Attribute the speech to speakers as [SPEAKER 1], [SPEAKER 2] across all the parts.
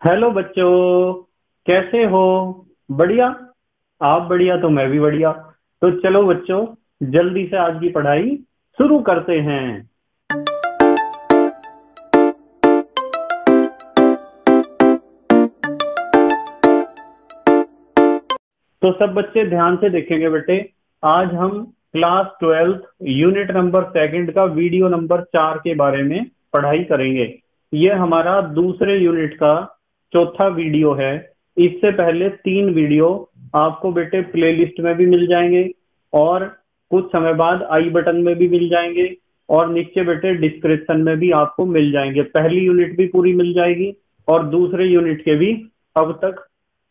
[SPEAKER 1] Hello बच्चों, कैसे हो? बढ़िया। आप बढ़िया तो मैं भी बढ़िया। तो चलो बच्चों, जल्दी से आज की पढ़ाई शुरू करते हैं। तो सब बच्चे ध्यान से देखेंगे बेटे। आज हम क्लास 12 यूनिट नंबर सेकंड का वीडियो नंबर 4 के बारे में पढ़ाई करेंगे। ये हमारा दूसरे यूनिट का चौथा वीडियो है। इससे पहले 3 वीडियो आपको बेटे प्लेलिस्ट में भी मिल जाएंगे और कुछ समय बाद आई बटन में भी मिल जाएंगे और नीचे बेटे डिस्क्रिप्शन में भी आपको मिल जाएंगे। पहली यूनिट भी पूरी मिल जाएगी और दूसरे यूनिट के भी अब तक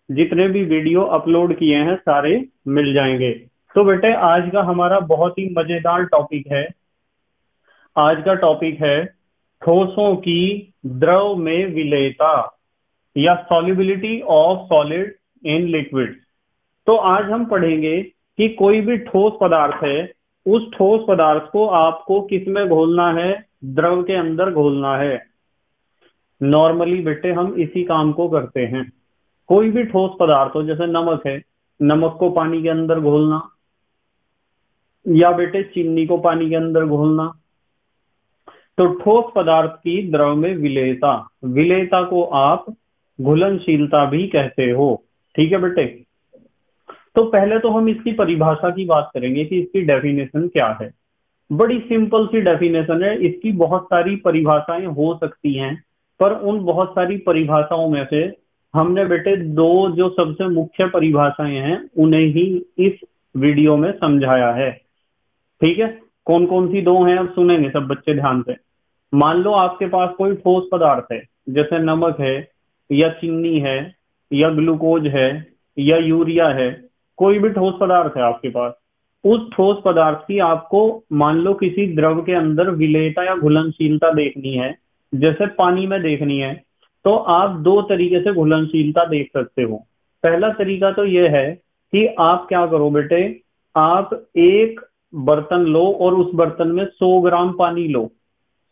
[SPEAKER 1] जितने भी वीडियो अपलोड किए हैं सारे मिल जाएंगे। तो बेटे आज का हमारा बहुत ही मजेदार टॉपिक है। आज का टॉपिक है ठोसों की द्रव में विलेयता या solubility of solid in liquid. तो आज हम पढ़ेंगे कि कोई भी ठोस पदार्थ है, उस ठोस पदार्थ को आपको किस में घोलना है? द्रव के अंदर घोलना है। नॉर्मली बेटे हम इसी काम को करते हैं। कोई भी ठोस पदार्थ हो, जैसे नमक है, नमक को पानी के अंदर घोलना, या बेटे चीनी को पानी के अंदर घोलना। तो ठोस पदार्थ की द्रव में विलेयता, विलेयता को आप घुलनशीलता भी कहते हो। ठीक है बेटे। तो पहले तो हम इसकी परिभाषा की बात करेंगे कि इसकी डेफिनेशन क्या है। बड़ी सिंपल सी डेफिनेशन है। इसकी बहुत सारी परिभाषाएं हो सकती हैं, पर उन बहुत सारी परिभाषाओं में से हमने बेटे दो जो सबसे मुख्य परिभाषाएं हैं उन्हें ही इस वीडियो में समझाया है। ठीक है। कौन कौन सी दो हैं अब सुनेंगे सब बच्चे ध्यान से। मान लो आपके पास कोई ठोस पदार्थ है, जैसे नमक है या चीनी है या ग्लूकोज है या यूरिया है। कोई भी ठोस पदार्थ है आपके पास। उस ठोस पदार्थ की आपको मान लो किसी द्रव के अंदर विलेयता या घुलनशीलता देखनी है, जैसे पानी में देखनी है। तो आप दो तरीके से घुलनशीलता देख सकते हो। पहला तरीका तो यह है कि आप क्या करो बेटे, आप एक बर्तन लो और उस बर्तन में 100 ग्राम पानी लो।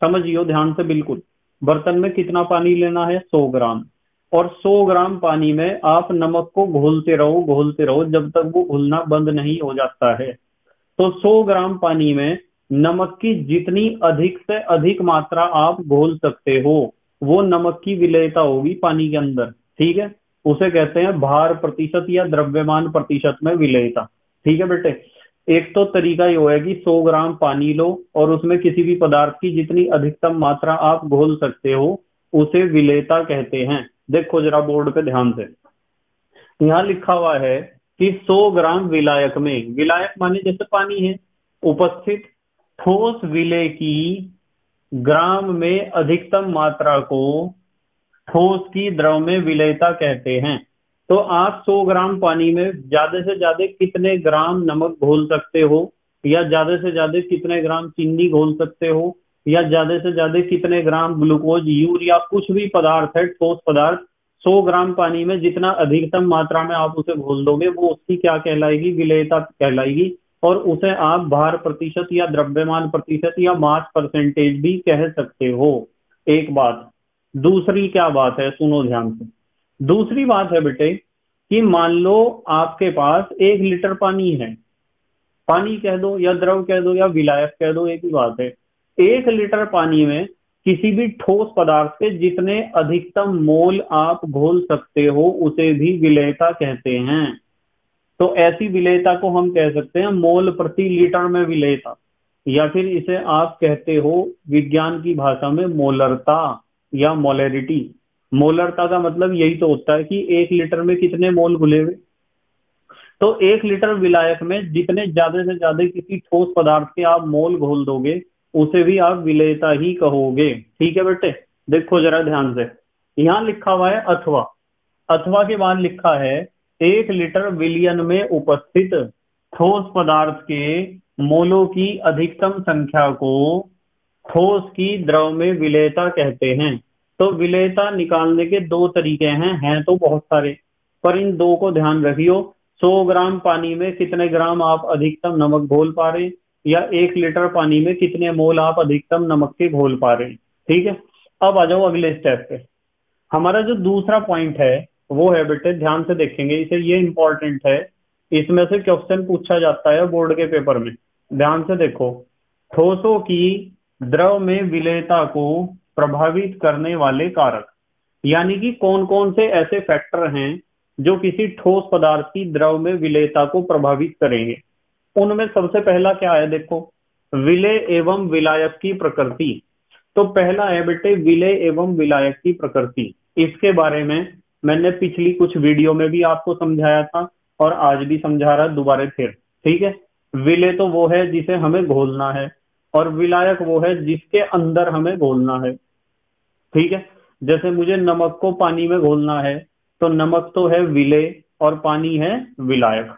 [SPEAKER 1] समझियो ध्यान से बिल्कुल। बर्तन में कितना पानी लेना है? 100 ग्राम। और 100 ग्राम पानी में आप नमक को घोलते रहो जब तक वो घुलना बंद नहीं हो जाता है। तो 100 ग्राम पानी में नमक की जितनी अधिक से अधिक मात्रा आप घोल सकते हो, वो नमक की विलेयता होगी पानी के अंदर। ठीक है। उसे कहते हैं भार प्रतिशत या द्रव्यमान प्रतिशत में विलेयता। ठीक है बेटे। एक तो तरीका ये है कि 100 ग्राम पानी लो और उसमें किसी भी पदार्थ की जितनी अधिकतम मात्रा आप घोल सकते हो, उसे विलेयता कहते हैं। देखो जरा बोर्ड पे ध्यान से, यहाँ लिखा हुआ है कि 100 ग्राम विलायक में, विलायक माने जैसे पानी है, उपस्थित ठोस विलेय की ग्राम में अधिकतम मात्रा को ठोस की द्रव में विलेयता कहते हैं। तो आप 100 ग्राम पानी में ज्यादा से ज्यादा कितने ग्राम नमक घोल सकते हो, या ज्यादा से ज्यादा कितने ग्राम चीनी घोल सकते हो, या ज्यादा से ज्यादा कितने ग्राम ग्लूकोज, यूरिया, कुछ भी पदार्थ है ठोस पदार्थ, 100 ग्राम पानी में जितना अधिकतम मात्रा में आप उसे घोल दोगे वो उसकी क्या कहलाएगी? विलेयता कहलाएगी। और उसे आप भार प्रतिशत या द्रव्यमान प्रतिशत या मास परसेंटेज भी कह सकते हो। एक बात। दूसरी क्या बात है, सुनो ध्यान से। दूसरी बात है बेटे कि मान लो आपके पास 1 लीटर पानी है, पानी कह दो या द्रव कह दो या विलायक कह दो, एक ही बात है। 1 लीटर पानी में किसी भी ठोस पदार्थ के जितने अधिकतम मोल आप घोल सकते हो उसे भी विलेयता कहते हैं। तो ऐसी विलेयता को हम कह सकते हैं मोल प्रति लीटर में विलेयता, या फिर इसे आप कहते हो विज्ञान की भाषा में मोलरता या मोलरिटी। मोलरता का मतलब यही तो होता है कि 1 लीटर में कितने मोल घुले हुए। तो 1 लीटर विलायक में जितने ज्यादा से ज्यादा किसी ठोस पदार्थ के आप मोल घोल दोगे उसे भी आप विलेयता ही कहोगे। ठीक है बेटे। देखो जरा ध्यान से, यहाँ लिखा हुआ है अथवा। अथवा के बाद लिखा है 1 लीटर विलयन में उपस्थित ठोस पदार्थ के मोलों की अधिकतम संख्या को ठोस की द्रव में विलेयता कहते हैं। तो विलेयता निकालने के दो तरीके हैं तो बहुत सारे, पर इन दो को ध्यान रखियो। 100 ग्राम पानी में कितने ग्राम आप अधिकतम नमक घोल पा रहे, या 1 लीटर पानी में कितने मोल आप अधिकतम नमक के घोल पा रहे। ठीक है। अब आ जाओ अगले स्टेप पे। हमारा जो दूसरा पॉइंट है वो है बेटे, ध्यान से देखेंगे इसे, ये इंपॉर्टेंट है, इसमें से क्वेश्चन पूछा जाता है बोर्ड के पेपर में। ध्यान से देखो, ठोसों की द्रव में विलेयता को प्रभावित करने वाले कारक, यानी कि कौन कौन से ऐसे फैक्टर हैं जो किसी ठोस पदार्थ की द्रव में विलेयता को प्रभावित करेंगे। उनमें सबसे पहला क्या है, देखो, विलेय एवं विलायक की प्रकृति। तो पहला है बेटे विलेय एवं विलायक की प्रकृति। इसके बारे में मैंने पिछली कुछ वीडियो में भी आपको समझाया था और आज भी समझा रहा दोबारा फिर, ठीक है। विलेय तो वो है जिसे हमें घोलना है, और विलायक वो है जिसके अंदर हमें घोलना है, ठीक है। जैसे मुझे नमक को पानी में घोलना है, तो नमक तो है विलेय और पानी है विलायक।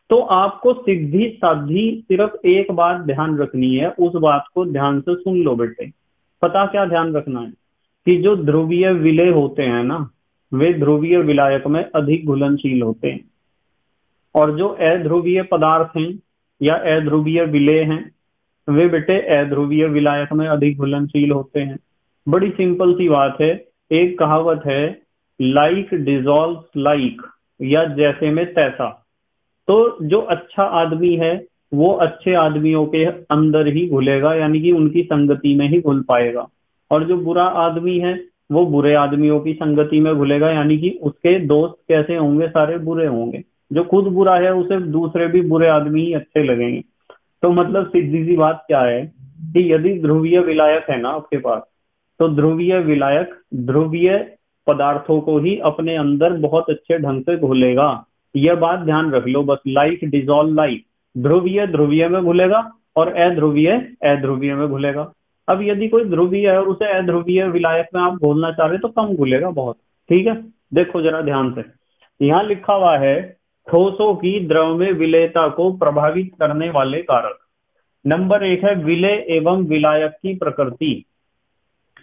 [SPEAKER 1] तो आपको सीधी साधी सिर्फ एक बात ध्यान रखनी है, उस बात को ध्यान से सुन लो बेटे। पता क्या ध्यान रखना है कि जो ध्रुवीय विलेय होते हैं ना, वे ध्रुवीय विलायक में अधिक घुलनशील होते हैं, और जो अध्रुवीय पदार्थ हैं या अध्रुवीय विलेय हैं, वे बेटे अध्रुवीय विलायक में अधिक घुलनशील होते हैं। बड़ी सिंपल सी बात है, एक कहावत है, लाइक डिजॉल्व लाइक, या जैसे में तैसा। तो जो अच्छा आदमी है वो अच्छे आदमियों के अंदर ही घुलेगा, यानी कि उनकी संगति में ही घुल पाएगा, और जो बुरा आदमी है वो बुरे आदमियों की संगति में घुलेगा, यानी कि उसके दोस्त कैसे होंगे, सारे बुरे होंगे। जो खुद बुरा है उसे दूसरे भी बुरे आदमी ही अच्छे लगेंगे। तो मतलब सीधी सी बात क्या है कि यदि ध्रुवीय विलायक है ना आपके पास, तो ध्रुवीय विलायक ध्रुवीय पदार्थों को ही अपने अंदर बहुत अच्छे ढंग से घुलेगा। यह बात ध्यान रख लो बस, लाइक डिजॉल्व लाइक, ध्रुवीय ध्रुवीय में घुलेगा और अध्रुवीय अध्रुवीय में घुलेगा। अब यदि कोई ध्रुवीय है और उसे अध्रुवीय विलायक में आप घोलना चाह रहे तो कम घुलेगा बहुत, ठीक है। देखो जरा ध्यान से, यहाँ लिखा हुआ है ठोसों की द्रव में विलेयता को प्रभावित करने वाले कारक। नंबर एक है विलेय एवं विलायक की प्रकृति।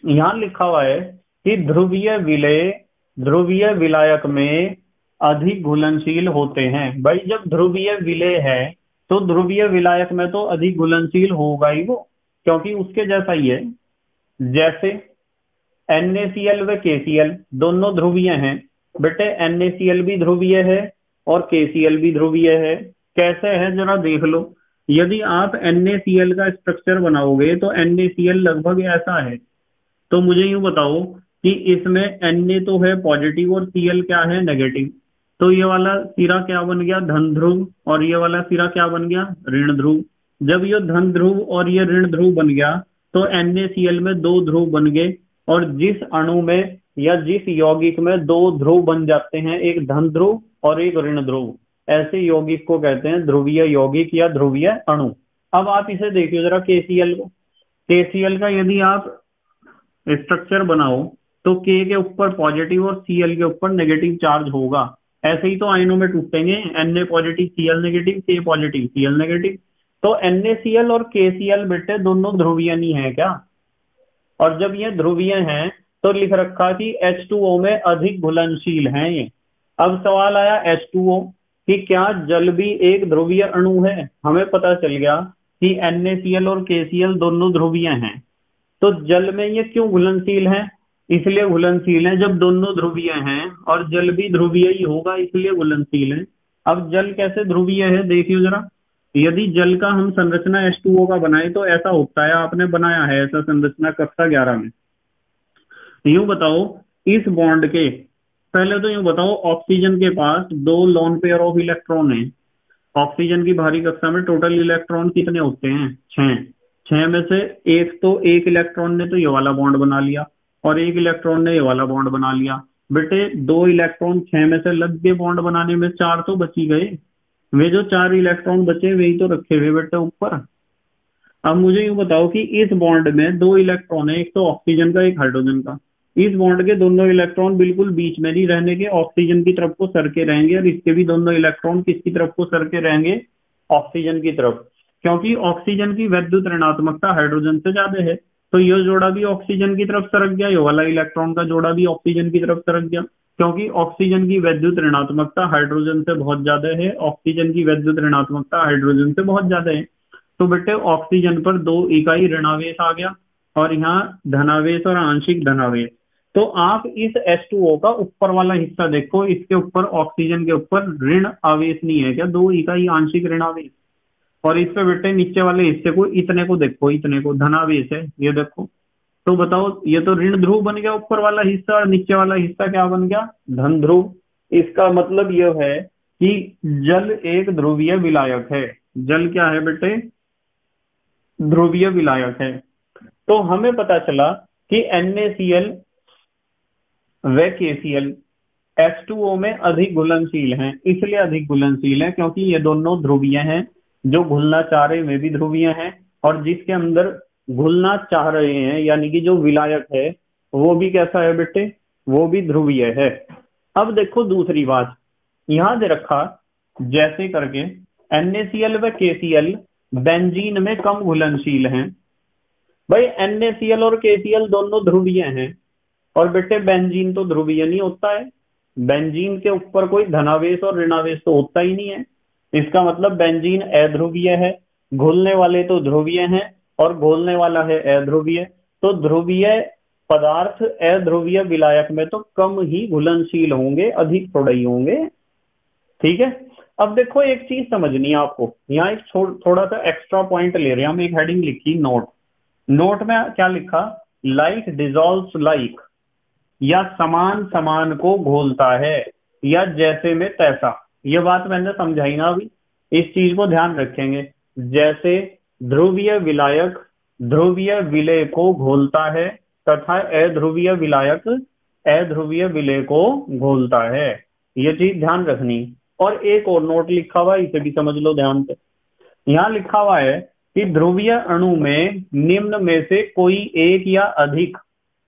[SPEAKER 1] यहाँ लिखा हुआ है कि ध्रुवीय विलेय ध्रुवीय विलायक में अधिक घुलनशील होते हैं। भाई जब ध्रुवीय विलेय है तो ध्रुवीय विलायक में तो अधिक घुलनशील होगा ही वो, क्योंकि उसके जैसा ही है। जैसे NaCl व KCl दोनों ध्रुवीय हैं बेटे, NaCl भी ध्रुवीय है और KCl भी ध्रुवीय है। कैसे है जरा देख लो, यदि आप NaCl का स्ट्रक्चर बनाओगे तो NaCl लगभग ऐसा है। तो मुझे यूं बताओ कि इसमें Na तो है पॉजिटिव और Cl क्या है नेगेटिव। तो ये वाला सिरा क्या बन गया, धन ध्रुव, और ये वाला सिरा क्या बन गया, ऋण ध्रुव। जब ये धन ध्रुव और ये ऋण ध्रुव बन गया तो NaCl में दो ध्रुव बन गए, और जिस अणु में या जिस यौगिक में दो ध्रुव बन जाते हैं, एक धन ध्रुव और एक ऋण ध्रुव, ऐसे यौगिक को कहते हैं ध्रुवीय यौगिक या ध्रुवीय अणु। अब आप इसे देखिए जरा KCl को, KCl का यदि आप स्ट्रक्चर बनाओ तो K के ऊपर पॉजिटिव और Cl के ऊपर नेगेटिव चार्ज होगा। ऐसे ही तो आयनों में टूटेंगे, Na positive Cl negative, K positive Cl negative. तो NaCl और KCl बेटे दोनों ध्रुवीय नहीं है क्या, और जब ये ध्रुवीय हैं तो लिख रखा कि H2O में अधिक घुलनशील हैं ये। अब सवाल आया H2O कि क्या जल भी एक ध्रुवीय अणु है। हमें पता चल गया कि NaCl और KCl दोनों ध्रुवीय हैं, तो जल में ये क्यों घुलनशील है, इसलिए घुलनशील है जब दोनों ध्रुवीय हैं, और जल भी ध्रुवीय ही होगा इसलिए घुलनशील है। अब जल कैसे ध्रुवीय है देखियो जरा, यदि जल का हम संरचना H2O का बनाए तो ऐसा होता है, आपने बनाया है ऐसा संरचना कक्षा 11 में। यूं बताओ इस बॉन्ड के, पहले तो यूं बताओ ऑक्सीजन के पास दो लोन पेयर ऑफ इलेक्ट्रॉन है। ऑक्सीजन की भारी कक्षा में टोटल इलेक्ट्रॉन कितने होते हैं, 6। 6 में से एक इलेक्ट्रॉन ने तो ये वाला बॉन्ड बना लिया और एक इलेक्ट्रॉन ने ये वाला बॉन्ड बना लिया। बेटे 2 इलेक्ट्रॉन 6 में से लग गए बॉन्ड बनाने में, 4 तो बची गए। वे जो 4 इलेक्ट्रॉन बचे वही तो रखे हुए बेटे ऊपर। अब मुझे यूं बताओ कि इस बॉन्ड में 2 इलेक्ट्रॉन है, एक तो ऑक्सीजन का एक हाइड्रोजन का। इस बॉन्ड के दोनों इलेक्ट्रॉन बिल्कुल बीच में नहीं रहने के, ऑक्सीजन की तरफ को सरके रहेंगे, और इसके भी दोनों इलेक्ट्रॉन किसकी तरफ को सरके रहेंगे, ऑक्सीजन की तरफ, क्योंकि ऑक्सीजन की वैद्युत ऋणात्मकता हाइड्रोजन से ज्यादा है। तो यह जोड़ा भी ऑक्सीजन की तरफ सरक गया, ये वाला इलेक्ट्रॉन का जोड़ा भी ऑक्सीजन की तरफ सरक गया, क्योंकि ऑक्सीजन की वैद्युत ऋणात्मकता हाइड्रोजन से बहुत ज्यादा है। ऑक्सीजन की वैद्युत ऋणात्मकता हाइड्रोजन से बहुत ज्यादा है। तो बेटे ऑक्सीजन पर 2 इकाई ऋणावेश आ गया, और यहाँ धनावेश और आंशिक धनावेश। तो आप इस H2O का ऊपर वाला हिस्सा देखो, इसके ऊपर ऑक्सीजन के ऊपर ऋण आवेश नहीं है क्या, 2 इकाई आंशिक ऋण आवेश। और इस पे बेटे नीचे वाले हिस्से को, इतने को देखो, इतने को धनावेश है, ये देखो। तो बताओ, ये तो ऋण ध्रुव बन गया ऊपर वाला हिस्सा, और नीचे वाला हिस्सा क्या बन गया, धन ध्रुव। इसका मतलब यह है कि जल एक ध्रुवीय विलायक है। जल क्या है बेटे, ध्रुवीय विलायक है। तो हमें पता चला कि NaCl व KCl H2O में अधिक घुलनशील हैं। इसलिए अधिक घुलनशील है क्योंकि ये दोनों ध्रुवीय हैं, जो घुलना चाह रहे वे भी ध्रुवीय हैं, और जिसके अंदर घुलना चाह रहे हैं यानी कि जो विलायक है वो भी कैसा है बेटे, वो भी ध्रुवीय है। अब देखो दूसरी बात, यहां दे रखा जैसे करके NaCl व KCl बेंजीन में कम घुलनशील हैं। भाई NaCl और KCl दोनों ध्रुवीय हैं, और बेटे बेंजीन तो ध्रुवीय नहीं होता है। बेंजीन के ऊपर कोई धनावेश और ऋणावेश तो होता ही नहीं है। इसका मतलब बेंजीन अध्रुवीय है, घुलने वाले तो ध्रुवीय हैं, और घोलने वाला है अध्रुवीय। तो ध्रुवीय पदार्थ अध्रुवीय विलायक में तो कम ही घुलनशील होंगे, अधिक थोड़ा ही होंगे। ठीक है। अब देखो एक चीज समझनी है आपको, यहाँ एक थोड़ा सा एक्स्ट्रा पॉइंट ले रहे हैं हम। एक हेडिंग लिखी नोट। नोट में क्या लिखा, लाइक डिजॉल्व्स लाइक, या समान समान को घोलता है, या जैसे में तैसा। ये बात मैंने समझाई ना अभी, इस चीज को ध्यान रखेंगे। जैसे ध्रुवीय विलायक ध्रुवीय विलय को घोलता है, तथा अध्रुवीय विलायक अध्रुवीय विलय को घोलता है। ये चीज ध्यान रखनी। और एक और नोट लिखा हुआ है, इसे भी समझ लो ध्यान से। यहाँ लिखा हुआ है कि ध्रुवीय अणु में निम्न में से कोई एक या अधिक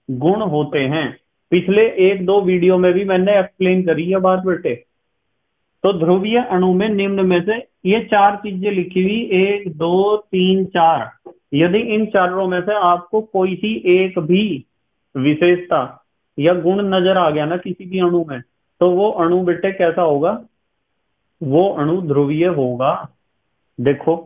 [SPEAKER 1] गुण होते हैं। पिछले 1-2 वीडियो में भी मैंने एक्सप्लेन करी है बात बेटे। तो ध्रुवीय अणु में निम्न में से ये 4 चीजें लिखी हुई, 1 2 3 4। यदि इन चारों में से आपको कोई सी एक भी विशेषता या गुण नजर आ गया ना किसी भी अणु में, तो वो अणु बेटे कैसा होगा, वो अणु ध्रुवीय होगा। देखो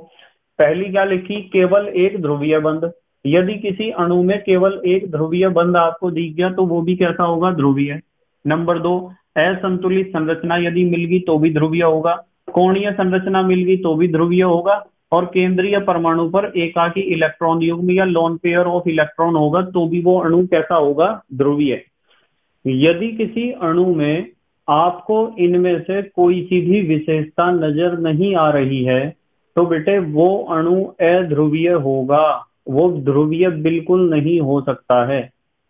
[SPEAKER 1] पहली क्या लिखी, केवल एक ध्रुवीय बंध। यदि किसी अणु में केवल एक ध्रुवीय बंध आपको दिख गया तो वो भी कैसा होगा, ध्रुवीय। नंबर 2, असंतुलित संरचना यदि मिल गई तो भी ध्रुवीय होगा। कोणीय संरचना मिल गई तो भी ध्रुवीय होगा। और केंद्रीय परमाणु पर एकाकी इलेक्ट्रॉन युग्म या लोन पेयर ऑफ इलेक्ट्रॉन होगा तो भी वो अणु कैसा होगा, ध्रुवीय। यदि किसी अणु में आपको इनमें से कोई सी भी विशेषता नजर नहीं आ रही है तो बेटे वो अणु अध्रुवीय होगा, वो ध्रुवीय बिल्कुल नहीं हो सकता है।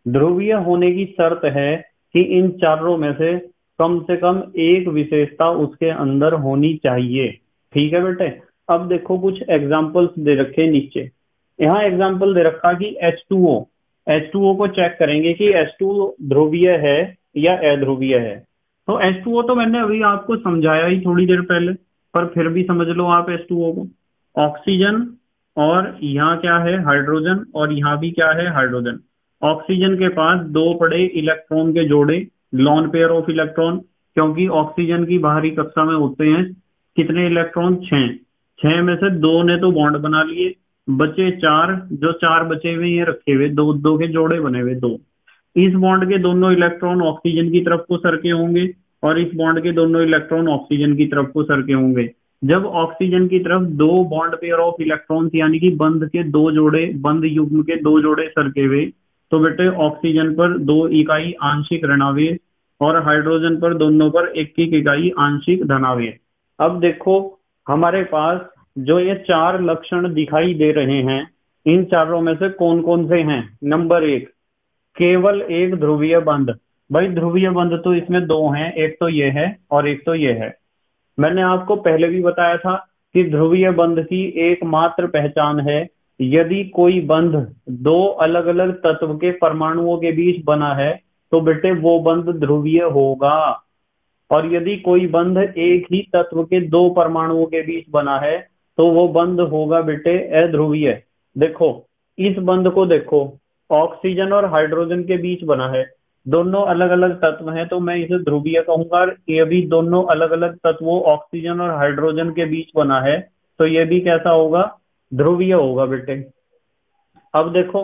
[SPEAKER 1] ध्रुवीय होने की शर्त है कि इन चारों में से कम एक विशेषता उसके अंदर होनी चाहिए। ठीक है बेटे। अब देखो कुछ एग्जाम्पल्स दे रखे नीचे। यहाँ एग्जाम्पल दे रखा कि H2O को चेक करेंगे कि H2O ध्रुवीय है या अध्रुवीय है। तो H2O तो मैंने अभी आपको समझाया ही थोड़ी देर पहले, पर फिर भी समझ लो आप H2O को। ऑक्सीजन, और यहाँ क्या है, हाइड्रोजन, और यहाँ भी क्या है, हाइड्रोजन। ऑक्सीजन के पास 2 पड़े इलेक्ट्रॉन के जोड़े, लॉन पेयर ऑफ इलेक्ट्रॉन, क्योंकि ऑक्सीजन की बाहरी कक्षा में होते हैं कितने इलेक्ट्रॉन, 6। 6 में से 2 ने तो बॉन्ड बना लिए, बचे 4। जो 4 बचे हुए ये रखे हुए 2 के जोड़े बने हुए 2। इस बॉन्ड के दोनों इलेक्ट्रॉन ऑक्सीजन की तरफ को सरके होंगे, और इस बॉन्ड के दोनों इलेक्ट्रॉन ऑक्सीजन की तरफ को सरके होंगे। जब ऑक्सीजन की तरफ 2 बॉन्ड पेयर ऑफ इलेक्ट्रॉन्स यानी कि बंध के 2 जोड़े, बंध युग्म के 2 जोड़े सरके हुए, तो बेटे ऑक्सीजन पर 2 इकाई आंशिक ऋणावेश, और हाइड्रोजन पर दोनों पर 1 इकाई आंशिक धनावेश। अब देखो हमारे पास जो ये 4 लक्षण दिखाई दे रहे हैं, इन चारों में से कौन कौन से हैं। नंबर 1, केवल एक ध्रुवीय बंध। भाई ध्रुवीय बंध तो इसमें 2 हैं, एक तो ये है और एक तो ये है। मैंने आपको पहले भी बताया था कि ध्रुवीय बंध की एकमात्र पहचान है यदि कोई बंध 2 अलग अलग तत्व के परमाणुओं के बीच बना है तो बेटे वो बंध ध्रुवीय होगा। और यदि कोई बंध एक ही तत्व के 2 परमाणुओं के बीच बना है तो वो बंध होगा बेटे अध्रुवीय। देखो इस बंध को देखो, ऑक्सीजन और हाइड्रोजन के बीच बना है, दोनों अलग अलग तत्व हैं तो मैं इसे ध्रुवीय कहूंगा। और ये भी दोनों अलग अलग तत्वों ऑक्सीजन और हाइड्रोजन के बीच बना है तो ये भी कैसा होगा, ध्रुवीय होगा बेटे। अब देखो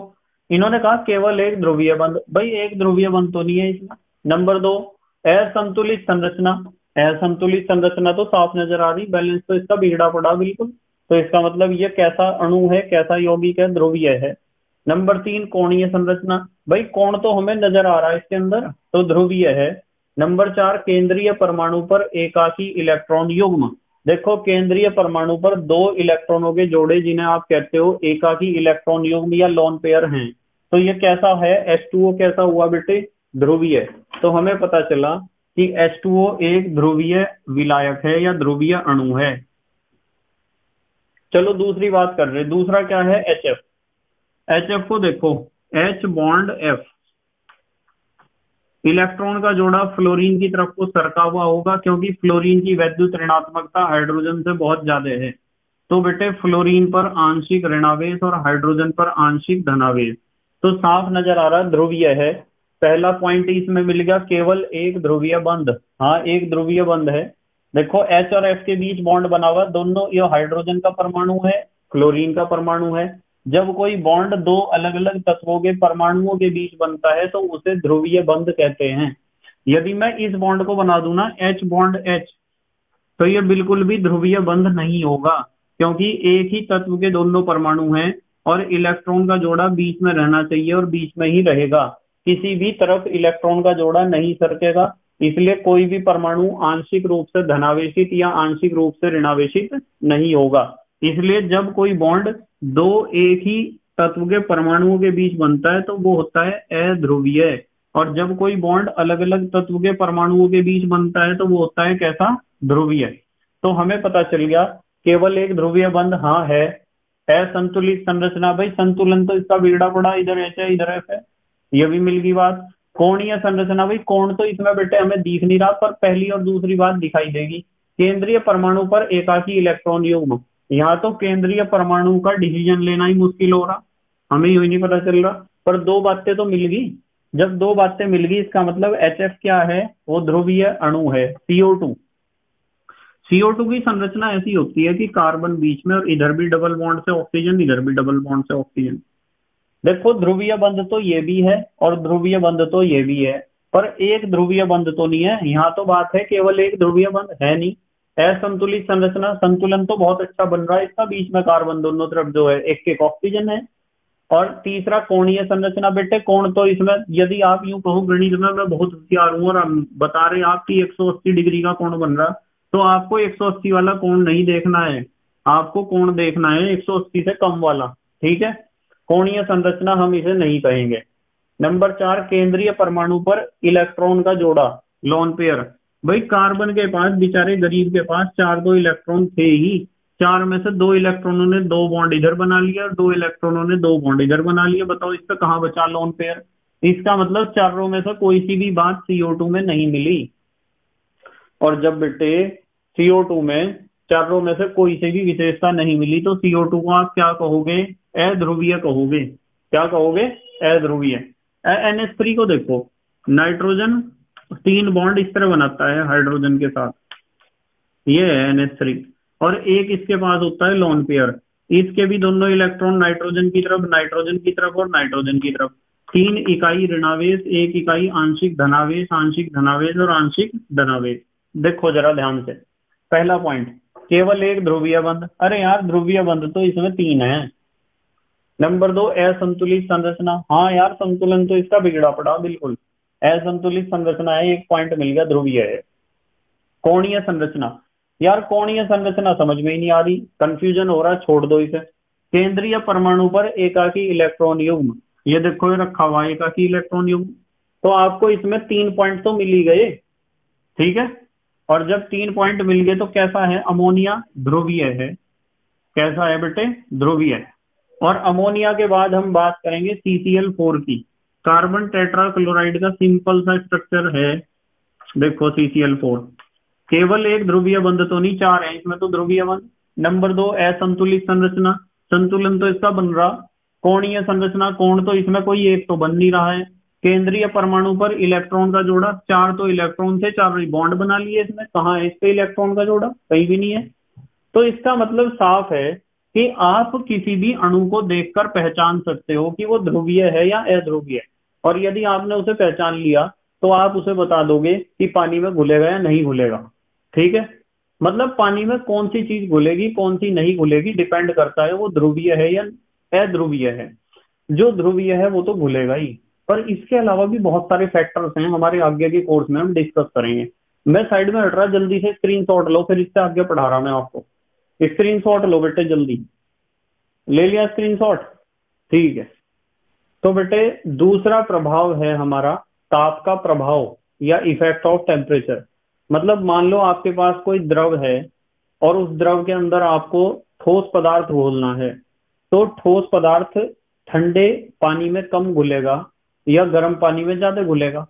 [SPEAKER 1] इन्होंने कहा केवल एक ध्रुवीय बंध, भाई एक ध्रुवीय बंध तो नहीं है इसमें। नंबर 2, असंतुलित संरचना। असंतुलित संरचना तो साफ नजर आ रही, बैलेंस तो इसका बिगड़ा पड़ा बिल्कुल। तो इसका मतलब ये कैसा अणु है, कैसा यौगिक है, ध्रुवीय है। नंबर 3, कोणीय संरचना। भाई कोण तो हमें नजर आ रहा है इसके अंदर, तो ध्रुवीय है। नंबर 4, केंद्रीय परमाणु पर एकाकी इलेक्ट्रॉन युग्म। देखो केंद्रीय परमाणु पर दो इलेक्ट्रॉनों के जोड़े जिन्हें आप कहते हो एकाकी इलेक्ट्रॉन युग्म या लोन पेयर हैं। तो ये कैसा है, H2O कैसा हुआ बेटे, ध्रुवीय। तो हमें पता चला कि H2O एक ध्रुवीय विलायक है या ध्रुवीय अणु है। चलो दूसरी बात कर रहे, दूसरा क्या है, HF। HF को देखो, H बॉन्ड F, इलेक्ट्रॉन का जोड़ा फ्लोरीन की तरफ को सरका हुआ होगा, क्योंकि फ्लोरीन की वैद्युत ऋणात्मकता हाइड्रोजन से बहुत ज्यादा है। तो बेटे फ्लोरीन पर आंशिक ऋणावेश और हाइड्रोजन पर आंशिक धनावेश, तो साफ नजर आ रहा ध्रुवीय है। पहला पॉइंट इसमें मिल गया, केवल एक ध्रुवीय बंध। हाँ एक ध्रुवीय बंध है। देखो H और F के बीच बॉन्ड बना हुआ, दोनों ये हाइड्रोजन का परमाणु है, क्लोरीन का परमाणु है। जब कोई बॉन्ड दो अलग अलग तत्वों के परमाणुओं के बीच बनता है तो उसे ध्रुवीय बंध कहते हैं। यदि मैं इस बॉन्ड को बना दूं ना H बॉन्ड H, तो ये बिल्कुल भी ध्रुवीय बंध नहीं होगा, क्योंकि एक ही तत्व के दोनों परमाणु हैं और इलेक्ट्रॉन का जोड़ा बीच में रहना चाहिए और बीच में ही रहेगा। किसी भी तरफ इलेक्ट्रॉन का जोड़ा नहीं सरकेगा, इसलिए कोई भी परमाणु आंशिक रूप से धनावेशित या आंशिक रूप से ऋणावेशित नहीं होगा। इसलिए जब कोई बॉन्ड दो एक ही तत्व के परमाणुओं के बीच बनता है तो वो होता है अध्रुवीय, और जब कोई बॉन्ड अलग अलग तत्व के परमाणुओं के बीच बनता है तो वो होता है कैसा, ध्रुवीय। तो हमें पता चल गया केवल एक ध्रुवीय बंध हाँ है। असंतुलित संरचना, भाई संतुलन तो इसका बिगड़ा पड़ा, इधर H है इधर F है, ये भी मिल गई बात। कोणीय संरचना, भाई कोण तो इसमें बेटे हमें दिख नहीं रहा, पर पहली और दूसरी बात दिखाई देगी। केंद्रीय परमाणु पर एकाकी इलेक्ट्रॉन युग्म, यहाँ तो केंद्रीय परमाणु का डिसीजन लेना ही मुश्किल हो रहा, हमें यही नहीं पता चल रहा, पर दो बातें तो मिल गई। जब दो बातें मिल गई इसका मतलब HF क्या है, वो ध्रुवीय अणु है। CO2, CO2 की संरचना ऐसी होती है कि कार्बन बीच में और इधर भी डबल बॉन्ड से ऑक्सीजन, इधर भी डबल बॉन्ड से ऑक्सीजन। देखो ध्रुवीय बंध तो ये भी है और ध्रुवीय बंध तो ये भी है, पर एक ध्रुवीय बंध तो नहीं है। यहाँ तो बात है केवल एक ध्रुवीय बंध है नहीं। असंतुलित संरचना, संतुलन तो बहुत अच्छा बन रहा है इसका, बीच में कार्बन दोनों तरफ जो है एक एक ऑक्सीजन है। और तीसरा कोणीय संरचना, बेटे कोण तो इसमें यदि आप यूं कहो गणित में मैं बहुत होशियार हूं और बता रहे आपकी 180 डिग्री का कोण बन रहा, तो आपको 180 वाला कोण नहीं देखना है, आपको कोण देखना है 180 से कम वाला, ठीक है। कोणीय संरचना हम इसे नहीं कहेंगे। नंबर 4, केंद्रीय परमाणु पर इलेक्ट्रॉन का जोड़ा, लोन पेयर। भाई कार्बन के पास, बेचारे गरीब के पास चार दो इलेक्ट्रॉन थे ही, चार में से दो इलेक्ट्रॉनों ने दो बॉन्ड इधर बना लिया और दो इलेक्ट्रॉनों ने दो बॉन्ड इधर बना लिया। बताओ इसका कहाँ बचा लोन पेयर। इसका मतलब चारों में से कोई सी भी बात CO2 में नहीं मिली। और जब बेटे CO2 में चारों में से कोई सी भी विशेषता नहीं मिली तो CO2 को आप क्या कहोगे, अध्रुवीय कहोगे। क्या कहोगे, अध्रुवीय। NH3 को देखो, नाइट्रोजन तीन बॉन्ड इस तरह बनाता है हाइड्रोजन के साथ, ये है NH3, और एक इसके पास होता है लोन पेयर, इसके भी दोनों इलेक्ट्रॉन नाइट्रोजन की तरफ, नाइट्रोजन की तरफ और नाइट्रोजन की तरफ। 3 इकाई ऋणावेश, 1 इकाई आंशिक धनावेश, आंशिक धनावेश और आंशिक धनावेश। देखो जरा ध्यान से, पहला पॉइंट केवल एक ध्रुवीय बंध, अरे यार ध्रुवीय बंध तो इसमें 3 है। नंबर 2, असंतुलित संरचना, हाँ यार संतुलन तो इसका बिगड़ा पड़ा बिल्कुल, असंतुलित संरचना है, 1 पॉइंट मिल गया, ध्रुवीय है। कोणीय संरचना, यार कोणीय संरचना समझ में ही नहीं आ रही, कंफ्यूजन हो रहा है, छोड़ दो इसे। केंद्रीय परमाणु पर एकाकी इलेक्ट्रॉन युग्म, ये देखो ये रखा हुआ एकाकी इलेक्ट्रॉन युग्म, तो आपको इसमें 3 पॉइंट तो मिल ही गए, ठीक है। और जब 3 पॉइंट मिल गए तो कैसा है, अमोनिया ध्रुवीय है। कैसा है बेटे, ध्रुवीय है। और अमोनिया के बाद हम बात करेंगे CCl4 की, कार्बन टेट्राक्लोराइड का सिंपल सा स्ट्रक्चर है, देखो CCl4, केवल एक ध्रुवीय बंध तो नहीं, 4 है इसमें तो ध्रुवीय बंध। नंबर 2, असंतुलित संरचना, संतुलन तो इसका बन रहा। कोणीय संरचना, कोण तो इसमें कोई एक तो बन नहीं रहा है। केंद्रीय परमाणु पर इलेक्ट्रॉन का जोड़ा, 4 तो इलेक्ट्रॉन थे, 4 बॉन्ड बना लिए इसमें, कहाँ है इस पे इलेक्ट्रॉन का जोड़ा, कहीं भी नहीं है। तो इसका मतलब साफ है कि आप किसी भी अणु को देखकर पहचान सकते हो कि वो ध्रुवीय है या अध्रुवीय। और यदि आपने उसे पहचान लिया तो आप उसे बता दोगे कि पानी में घुलेगा या नहीं घुलेगा। ठीक है, मतलब पानी में कौन सी चीज घुलेगी कौन सी नहीं घुलेगी डिपेंड करता है वो ध्रुवीय है या अध्रुवीय है। जो ध्रुवीय है वो तो घुलेगा ही, पर इसके अलावा भी बहुत सारे फैक्टर्स हैं, हमारे आगे के कोर्स में हम डिस्कस करेंगे। मैं साइड में हट रहा, जल्दी से स्क्रीनशॉट लो, फिर इससे आगे पढ़ा रहा मैं आपको। स्क्रीनशॉट लो बेटे, जल्दी ले लिया स्क्रीनशॉट? ठीक है। तो बेटे दूसरा प्रभाव है हमारा ताप का प्रभाव या इफेक्ट ऑफ टेम्परेचर। मतलब मान लो आपके पास कोई द्रव है और उस द्रव के अंदर आपको ठोस पदार्थ घोलना है, तो ठोस पदार्थ ठंडे पानी में कम घुलेगा या गर्म पानी में ज्यादा घुलेगा।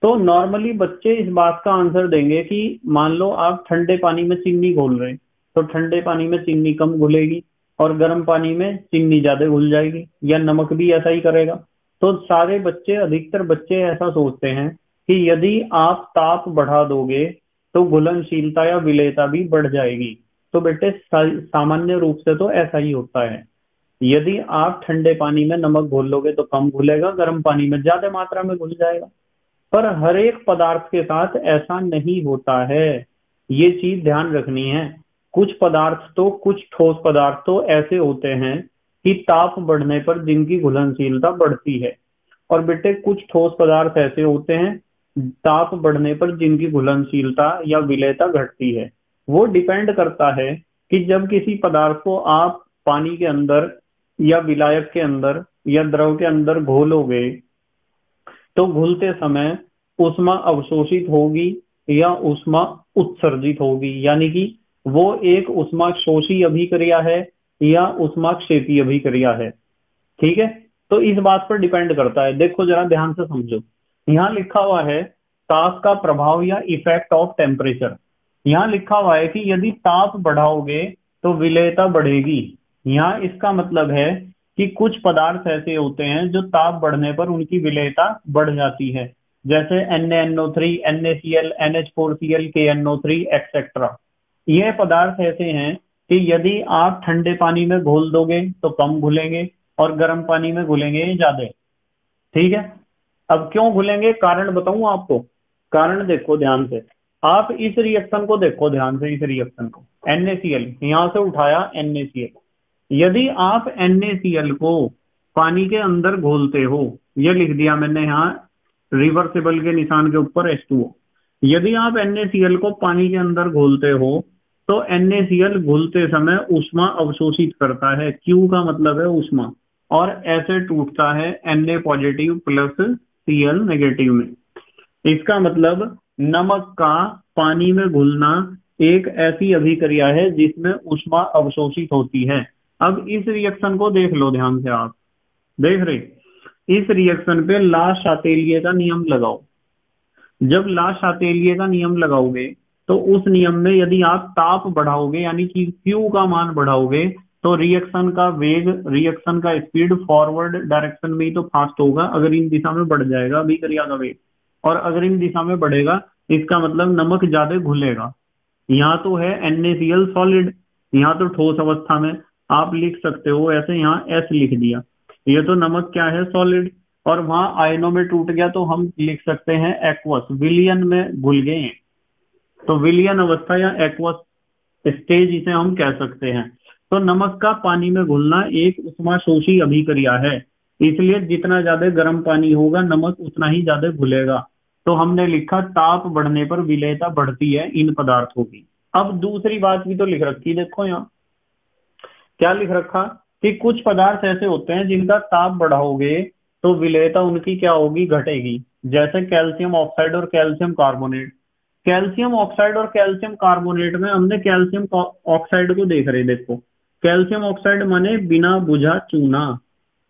[SPEAKER 1] तो नॉर्मली बच्चे इस बात का आंसर देंगे कि मान लो आप ठंडे पानी में चीनी घोल रहे हैं, तो ठंडे पानी में चीनी कम घुलेगी और गर्म पानी में चीनी ज्यादा घुल जाएगी, या नमक भी ऐसा ही करेगा। तो सारे बच्चे, अधिकतर बच्चे ऐसा सोचते हैं कि यदि आप ताप बढ़ा दोगे तो घुलनशीलता या विलेयता भी बढ़ जाएगी। तो बेटे सामान्य रूप से तो ऐसा ही होता है। यदि आप ठंडे पानी में नमक घोल लोगे तो कम घुलेगा, गर्म पानी में ज्यादा मात्रा में घुल जाएगा। पर हर एक पदार्थ के साथ ऐसा नहीं होता है, ये चीज ध्यान रखनी है। कुछ पदार्थ तो, कुछ ठोस पदार्थ तो ऐसे होते हैं कि ताप बढ़ने पर जिनकी घुलनशीलता बढ़ती है, और बेटे कुछ ठोस पदार्थ ऐसे होते हैं ताप बढ़ने पर जिनकी घुलनशीलता या विलेयता घटती है। वो डिपेंड करता है कि जब किसी पदार्थ को आप पानी के अंदर या विलायक के अंदर या द्रव के अंदर घोलोगे तो घुलते समय ऊष्मा अवशोषित होगी या ऊष्मा उत्सर्जित होगी, यानी कि वो एक ऊष्मा शोषी अभिक्रिया है या ऊष्मा क्षेपी अभिक्रिया है। ठीक है, तो इस बात पर डिपेंड करता है। देखो जरा ध्यान से समझो, यहाँ लिखा हुआ है ताप का प्रभाव या इफेक्ट ऑफ टेम्परेचर। यहाँ लिखा हुआ है कि यदि ताप बढ़ाओगे तो विलेयता बढ़ेगी। यहाँ इसका मतलब है कि कुछ पदार्थ ऐसे होते हैं जो ताप बढ़ने पर उनकी विलेयता बढ़ जाती है, जैसे NaNO3, NaCl, NH4Cl, KNO3 etcetera. ये पदार्थ ऐसे हैं कि यदि आप ठंडे पानी में घोल दोगे तो कम घुलेंगे और गर्म पानी में घुलेंगे ज्यादा। ठीक है, अब क्यों घुलेंगे कारण बताऊं आपको। कारण देखो ध्यान से, आप इस रिएक्शन को देखो ध्यान से, इस रिएक्शन को NaCl यहां से उठाया NaCl। यदि आप NaCl को पानी के अंदर घोलते हो, ये लिख दिया मैंने यहाँ रिवर्सिबल के निशान के ऊपर H2O। यदि आप NaCl को पानी के अंदर घोलते हो तो NaCl घुलते समय ऊष्मा अवशोषित करता है, Q का मतलब है ऊष्मा, और ऐसे टूटता है Na positive plus Cl negative में। इसका मतलब नमक का पानी में घुलना एक ऐसी अभिक्रिया है जिसमें ऊष्मा अवशोषित होती है। अब इस रिएक्शन को देख लो ध्यान से, आप देख रहे, इस रिएक्शन पे ला शातेलिए का नियम लगाओ। जब ला शातेलिए का नियम लगाओगे तो उस नियम में यदि आप ताप बढ़ाओगे यानी कि Q का मान बढ़ाओगे तो रिएक्शन का वेग, रिएक्शन का स्पीड फॉरवर्ड डायरेक्शन में ही तो फास्ट होगा। अगर इन दिशा में बढ़ जाएगा अभिक्रिया का वेग, और अगर इन दिशा में बढ़ेगा इसका मतलब नमक ज्यादा घुलेगा। यहाँ तो है NaCl सॉलिड, यहाँ तो ठोस अवस्था में आप लिख सकते हो ऐसे, यहाँ S लिख दिया, ये तो नमक क्या है सॉलिड, और वहां आयनों में टूट गया तो हम लिख सकते हैं एक्वस, विलियन में घुल गए हैं। तो विलियन अवस्था या एक्वस स्टेज इसे हम कह सकते हैं। तो नमक का पानी में घुलना एक ऊष्माशोषी अभिक्रिया है, इसलिए जितना ज्यादा गर्म पानी होगा नमक उतना ही ज्यादा घुलेगा। तो हमने लिखा ताप बढ़ने पर विलेयता बढ़ती है इन पदार्थों की। अब दूसरी बात भी तो लिख रखी, देखो यहाँ क्या लिख रखा कि कुछ पदार्थ ऐसे होते हैं जिनका ताप बढ़ाओगे तो विलेयता उनकी क्या होगी, घटेगी। जैसे कैल्शियम ऑक्साइड और कैल्शियम कार्बोनेट। कैल्शियम ऑक्साइड और कैल्शियम कार्बोनेट में हमने कैल्शियम ऑक्साइड को देख रहे, देखो कैल्शियम ऑक्साइड माने बिना बुझा चूना।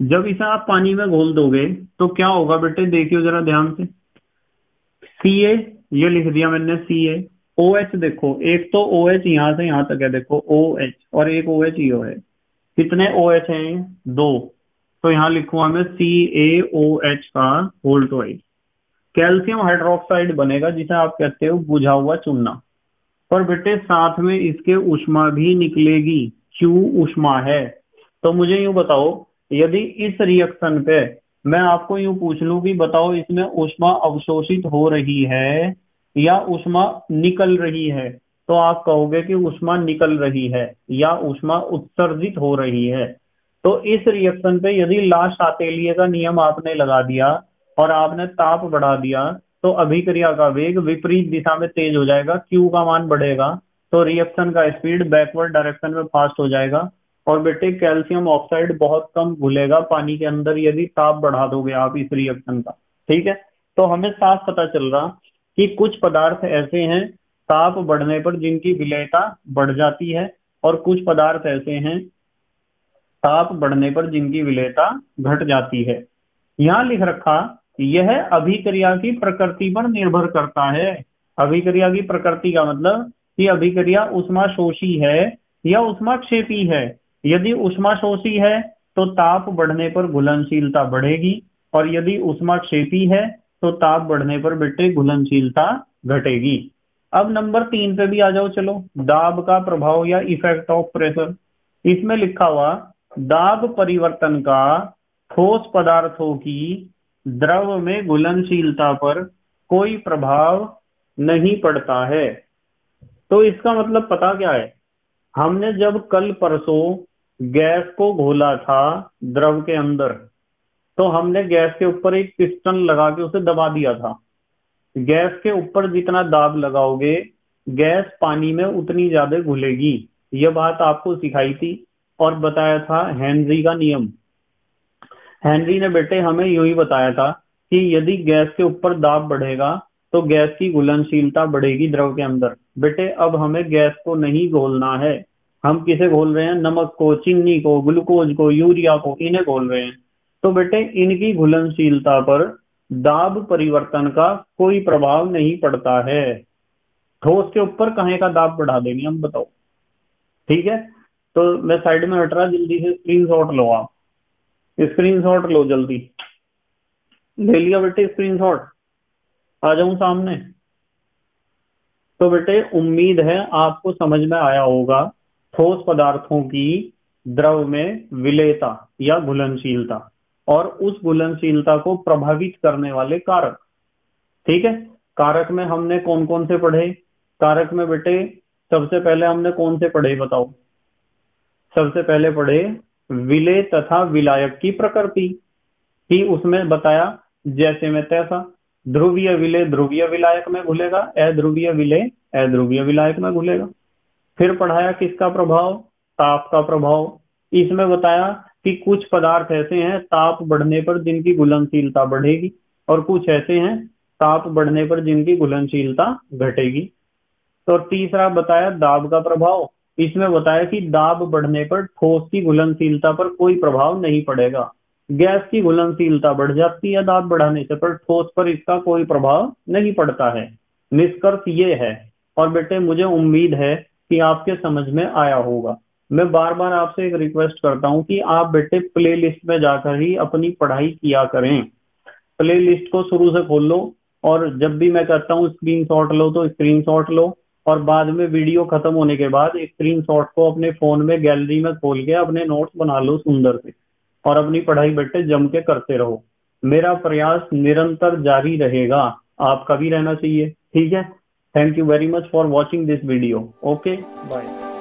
[SPEAKER 1] जब इसे आप पानी में घोल दोगे तो क्या होगा बेटे, देखियो जरा ध्यान से, Ca ये लिख दिया मैंने Ca। OH देखो, एक तो OH यहां से यहां तक है, देखो OH, और एक OH यो है। कितने OH हैं, दो। तो यहाँ लिखूंगा मैं CaOH का होल ट्वाइस। कैल्शियम हाइड्रोक्साइड बनेगा जिसे आप कहते हो बुझा हुआ चूना। पर बेटे साथ में इसके ऊष्मा भी निकलेगी, Q ऊष्मा है। तो मुझे यूं बताओ, यदि इस रिएक्शन पे मैं आपको यूं पूछ लूं कि बताओ इसमें ऊष्मा अवशोषित हो रही है या ऊष्मा निकल रही है, तो आप कहोगे कि ऊष्मा निकल रही है या ऊष्मा उत्सर्जित हो रही है। तो इस रिएक्शन पे यदि लास्ट आतेलिये का नियम आपने लगा दिया और आपने ताप बढ़ा दिया, तो अभिक्रिया का वेग विपरीत दिशा में तेज हो जाएगा, क्यू का मान बढ़ेगा, तो रिएक्शन का स्पीड बैकवर्ड डायरेक्शन में फास्ट हो जाएगा। और बेटे कैल्शियम ऑक्साइड बहुत कम घुलेगा पानी के अंदर यदि ताप बढ़ा दोगे आप इस रिएक्शन का। ठीक है, तो हमें साफ पता चल रहा कि कुछ पदार्थ ऐसे हैं ताप बढ़ने पर जिनकी विलेयता बढ़ जाती है, और कुछ पदार्थ ऐसे हैं ताप बढ़ने पर जिनकी विलेयता घट जाती है। यहां लिख रखा, यह अभिक्रिया की प्रकृति पर निर्भर करता है। अभिक्रिया की प्रकृति का मतलब कि अभिक्रिया ऊष्माशोषी है या ऊष्माक्षेपी है। यदि ऊष्माशोषी है तो ताप बढ़ने पर घुलनशीलता बढ़ेगी, और यदि ऊष्माक्षेपी है तो ताप बढ़ने पर बेटे घुलनशीलता घटेगी। अब नंबर 3 पे भी आ जाओ चलो, दाब का प्रभाव या इफेक्ट ऑफ प्रेशर। इसमें लिखा हुआ दाब परिवर्तन का ठोस पदार्थों की द्रव में घुलनशीलता पर कोई प्रभाव नहीं पड़ता है। तो इसका मतलब पता क्या है, हमने जब कल परसों गैस को घोला था द्रव के अंदर, तो हमने गैस के ऊपर एक पिस्टन लगा के उसे दबा दिया था। गैस के ऊपर जितना दाब लगाओगे गैस पानी में उतनी ज्यादा घुलेगी। यह बात आपको सिखाई थी और बताया था हेनरी का नियम। हेनरी ने बेटे हमें यूं ही बताया था कि यदि गैस के ऊपर दाब बढ़ेगा तो गैस की घुलनशीलता बढ़ेगी द्रव के अंदर। बेटे अब हमें गैस को नहीं घोलना है, हम किसे घोल रहे हैं, नमक को, चीनी को, ग्लूकोज को, यूरिया को, इन्हें घोल रहे हैं। तो बेटे इनकी घुलनशीलता पर दाब परिवर्तन का कोई प्रभाव नहीं पड़ता है। ठोस के ऊपर कहे का दाब बढ़ा देंगे हम, बताओ। ठीक है, तो मैं साइड में हट रहा, जल्दी से स्क्रीनशॉट लो, आप स्क्रीनशॉट लो जल्दी। ले लिया बेटे स्क्रीनशॉट, आ जाऊं सामने। तो बेटे उम्मीद है आपको समझ में आया होगा ठोस पदार्थों की द्रव में विलेयता या घुलनशीलता और उस घुलनशीलता को प्रभावित करने वाले कारक। ठीक है, कारक में हमने कौन कौन से पढ़े? कारक में बेटे सबसे पहले हमने कौन से पढ़े बताओ? सबसे पहले पढ़े विलेय तथा विलायक की प्रकृति, कि उसमें बताया जैसे में तैसा। ध्रुवीय विलेय ध्रुवीय विलायक में घुलेगा, अध्रुवीय विलेय अध्रुवीय विलायक में घुलेगा। फिर पढ़ाया किसका प्रभाव? ताप का प्रभाव। इसमें बताया कि कुछ पदार्थ ऐसे हैं ताप बढ़ने पर जिनकी घुलनशीलता बढ़ेगी, और कुछ ऐसे हैं ताप बढ़ने पर जिनकी घुलनशीलता घटेगी। तो तीसरा बताया दाब का प्रभाव। इसमें बताया कि दाब बढ़ने पर ठोस की घुलनशीलता पर कोई प्रभाव नहीं पड़ेगा। गैस की घुलनशीलता बढ़ जाती है दाब बढ़ाने से, पर ठोस पर इसका कोई प्रभाव नहीं पड़ता है। निष्कर्ष ये है, और बेटे मुझे उम्मीद है कि आपके समझ में आया होगा। मैं बार बार आपसे एक रिक्वेस्ट करता हूं कि आप बेटे प्ले लिस्ट में जाकर ही अपनी पढ़ाई किया करें। प्ले लिस्ट को शुरू से खोल लो, और जब भी मैं कहता हूँ स्क्रीनशॉट लो तो स्क्रीनशॉट लो, और बाद में वीडियो खत्म होने के बाद स्क्रीनशॉट को अपने फोन में गैलरी में खोल के अपने नोट्स बना लो सुंदर से, और अपनी पढ़ाई बेटे जम के करते रहो। मेरा प्रयास निरंतर जारी रहेगा, आपका भी रहना चाहिए। ठीक है, thank you very much for watching this video. Okay bye.